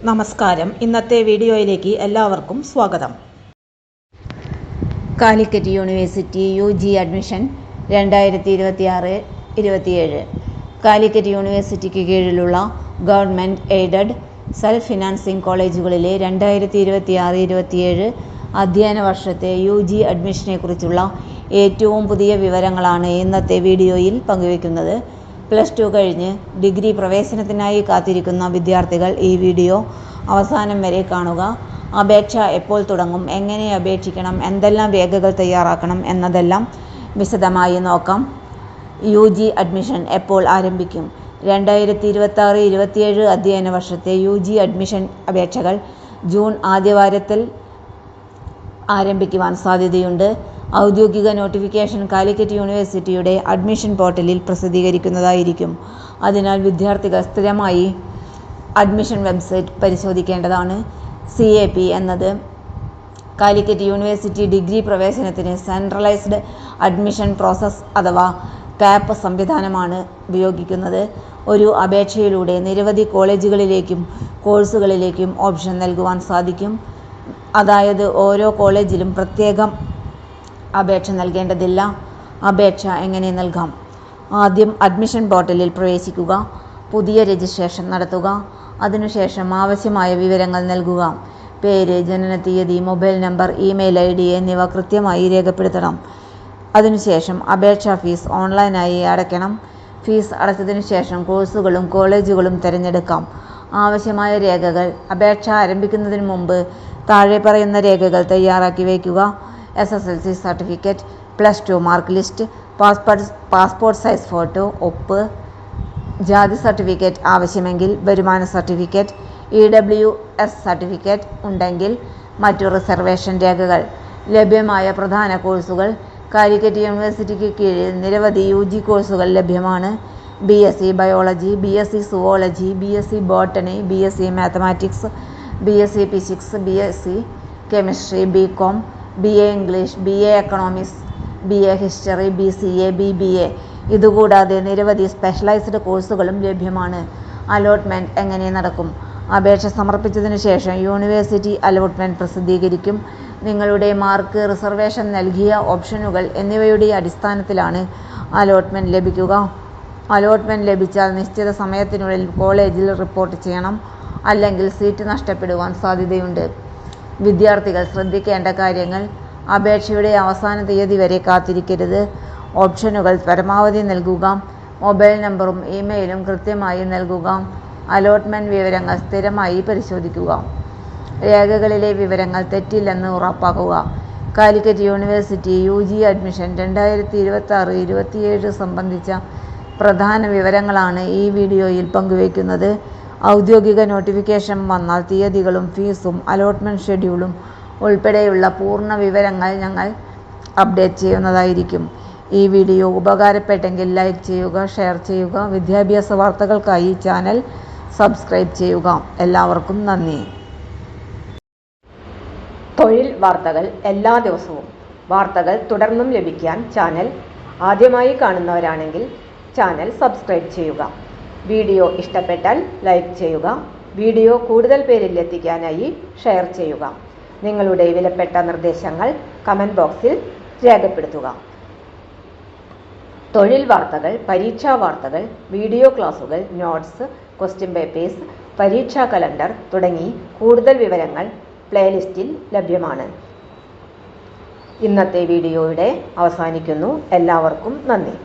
നമസ്കാരം. ഇന്നത്തെ വീഡിയോയിലേക്ക് എല്ലാവർക്കും സ്വാഗതം. Calicut university UG admission 2026-27. Calicut യൂണിവേഴ്സിറ്റിക്ക് കീഴിലുള്ള ഗവൺമെൻറ് എയ്ഡഡ് സെൽഫ് ഫിനാൻസിംഗ് കോളേജുകളിലെ 2026-27 അധ്യയന വർഷത്തെ UG അഡ്മിഷനെക്കുറിച്ചുള്ള ഏറ്റവും പുതിയ വിവരങ്ങളാണ് ഇന്നത്തെ വീഡിയോയിൽ പങ്കുവയ്ക്കുന്നത്. +2 കഴിഞ്ഞ് ഡിഗ്രി പ്രവേശനത്തിനായി കാത്തിരിക്കുന്ന വിദ്യാർത്ഥികൾ ഈ വീഡിയോ അവസാനം വരെ കാണുക. അപേക്ഷ എപ്പോൾ തുടങ്ങും, എങ്ങനെ അപേക്ഷിക്കണം, എന്തെല്ലാം രേഖകൾ തയ്യാറാക്കണം എന്നതെല്ലാം വിശദമായി നോക്കാം. UG അഡ്മിഷൻ എപ്പോൾ ആരംഭിക്കും? 2026-27 അധ്യയന വർഷത്തെ UG അഡ്മിഷൻ അപേക്ഷകൾ ജൂൺ ആദ്യവാരത്തിൽ ആരംഭിക്കുവാൻ സാധ്യതയുണ്ട്. ഔദ്യോഗിക നോട്ടിഫിക്കേഷൻ കാലിക്കറ്റ് യൂണിവേഴ്സിറ്റിയുടെ അഡ്മിഷൻ പോർട്ടലിൽ പ്രസിദ്ധീകരിക്കുന്നതായിരിക്കും. അതിനാൽ വിദ്യാർത്ഥികൾ സ്ഥിരമായി അഡ്മിഷൻ വെബ്സൈറ്റ് പരിശോധിക്കേണ്ടതാണ്. CAP എന്നത് കാലിക്കറ്റ് യൂണിവേഴ്സിറ്റി ഡിഗ്രി പ്രവേശനത്തിന് സെൻട്രലൈസ്ഡ് അഡ്മിഷൻ പ്രോസസ് അഥവാ CAP സംവിധാനമാണ് ഉപയോഗിക്കുന്നത്. ഒരു അപേക്ഷയിലൂടെ നിരവധി കോളേജുകളിലേക്കും കോഴ്സുകളിലേക്കും ഓപ്ഷൻ നൽകുവാൻ സാധിക്കും. അതായത് ഓരോ കോളേജിലും പ്രത്യേകം അപേക്ഷ നൽകേണ്ടതില്ല. അപേക്ഷ എങ്ങനെ നൽകാം? ആദ്യം അഡ്മിഷൻ പോർട്ടലിൽ പ്രവേശിക്കുക, പുതിയ രജിസ്ട്രേഷൻ നടത്തുക. അതിനുശേഷം ആവശ്യമായ വിവരങ്ങൾ നൽകുക. പേര്, ജനനത്തീയതി, മൊബൈൽ നമ്പർ, ഇമെയിൽ ID എന്നിവ കൃത്യമായി രേഖപ്പെടുത്തണം. അതിനുശേഷം അപേക്ഷാ ഫീസ് ഓൺലൈനായി അടയ്ക്കണം. ഫീസ് അടച്ചതിനു ശേഷം കോഴ്സുകളും കോളേജുകളും തിരഞ്ഞെടുക്കാം. ആവശ്യമായ രേഖകൾ: അപേക്ഷ ആരംഭിക്കുന്നതിന് മുമ്പ് താഴെ പറയുന്ന രേഖകൾ തയ്യാറാക്കി വയ്ക്കുക. SSLC certificate, +2 mark list, passport size photo, ഒപ്പ്, ജാതി സർട്ടിഫിക്കറ്റ് ആവശ്യമെങ്കിൽ, വരുമാന സർട്ടിഫിക്കറ്റ്, EWS സർട്ടിഫിക്കറ്റ് ഉണ്ടെങ്കിൽ മറ്റു റിസർവേഷൻ രേഖകൾ. ലഭ്യമായ പ്രധാന കോഴ്സുകൾ: കാലിക്കറ്റ് യൂണിവേഴ്സിറ്റിക്ക് കീഴിൽ നിരവധി UG കോഴ്സുകൾ ലഭ്യമാണ്. BSc biology, BSc zoology, BSc botany, BSc mathematics, BSc physics, BSc chemistry, BCom, BA English, BA economics, BA history, BCA, BBA. ഇതുകൂടാതെ നിരവധി സ്പെഷ്യലൈസ്ഡ് കോഴ്സുകളും ലഭ്യമാണ്. അലോട്ട്മെൻറ്റ് എങ്ങനെ നടക്കും? അപേക്ഷ സമർപ്പിച്ചതിനു ശേഷം യൂണിവേഴ്സിറ്റി അലോട്ട്മെൻറ്റ് പ്രസിദ്ധീകരിക്കും. നിങ്ങളുടെ മാർക്ക്, റിസർവേഷൻ നൽകിയ ഓപ്ഷനുകൾ എന്നിവയുടെ അടിസ്ഥാനത്തിലാണ് അലോട്ട്മെൻറ്റ് ലഭിക്കുക. അലോട്ട്മെൻറ്റ് ലഭിച്ചാൽ നിശ്ചിത സമയത്തിനുള്ളിൽ കോളേജിൽ റിപ്പോർട്ട് ചെയ്യണം. അല്ലെങ്കിൽ സീറ്റ് നഷ്ടപ്പെടുവാൻ സാധ്യതയുണ്ട്. വിദ്യാർത്ഥികൾ ശ്രദ്ധിക്കേണ്ട കാര്യങ്ങൾ: അപേക്ഷയുടെ അവസാന തീയതി വരെ കാത്തിരിക്കരുത്. ഓപ്ഷനുകൾ പരമാവധി നൽകുക. മൊബൈൽ നമ്പറും ഇമെയിലും കൃത്യമായി നൽകുക. അലോട്ട്മെൻറ്റ് വിവരങ്ങൾ സ്ഥിരമായി പരിശോധിക്കുക. രേഖകളിലെ വിവരങ്ങൾ തെറ്റില്ലെന്ന് ഉറപ്പാക്കുക. കാലിക്കറ്റ് യൂണിവേഴ്സിറ്റി UG അഡ്മിഷൻ 2026-27 സംബന്ധിച്ച പ്രധാന വിവരങ്ങളാണ് ഈ വീഡിയോയിൽ പങ്കുവയ്ക്കുന്നത്. ഔദ്യോഗിക നോട്ടിഫിക്കേഷൻ വന്നാൽ തീയതികളും ഫീസും അലോട്ട്മെൻറ്റ് ഷെഡ്യൂളും ഉൾപ്പെടെയുള്ള പൂർണ്ണ വിവരങ്ങൾ ഞങ്ങൾ അപ്ഡേറ്റ് ചെയ്യുന്നതായിരിക്കും. ഈ വീഡിയോ ഉപകാരപ്പെട്ടെങ്കിൽ ലൈക്ക് ചെയ്യുക, ഷെയർ ചെയ്യുക. വിദ്യാഭ്യാസ വാർത്തകൾക്കായി ചാനൽ സബ്സ്ക്രൈബ് ചെയ്യുക. എല്ലാവർക്കും നന്ദി. തൊഴിൽ വാർത്തകൾ എല്ലാ ദിവസവും. വാർത്തകൾ തുടർന്നും ലഭിക്കാൻ ചാനൽ ആദ്യമായി കാണുന്നവരാണെങ്കിൽ ചാനൽ സബ്സ്ക്രൈബ് ചെയ്യുക. വീഡിയോ ഇഷ്ടപ്പെട്ടാൽ ലൈക്ക് ചെയ്യുക. വീഡിയോ കൂടുതൽ പേരിൽ എത്തിക്കാനായി ഷെയർ ചെയ്യുക. നിങ്ങളുടെ വിലപ്പെട്ട നിർദ്ദേശങ്ങൾ കമൻറ്റ് ബോക്സിൽ രേഖപ്പെടുത്തുക. തൊഴിൽ വാർത്തകൾ, പരീക്ഷാ വാർത്തകൾ, വീഡിയോ ക്ലാസുകൾ, നോട്ട്സ്, ക്വസ്റ്റ്യൻ പേപ്പേഴ്സ്, പരീക്ഷാ കലണ്ടർ തുടങ്ങി കൂടുതൽ വിവരങ്ങൾ പ്ലേലിസ്റ്റിൽ ലഭ്യമാണ്. ഇന്നത്തെ വീഡിയോയുടെ അവസാനിക്കുന്നു. എല്ലാവർക്കും നന്ദി.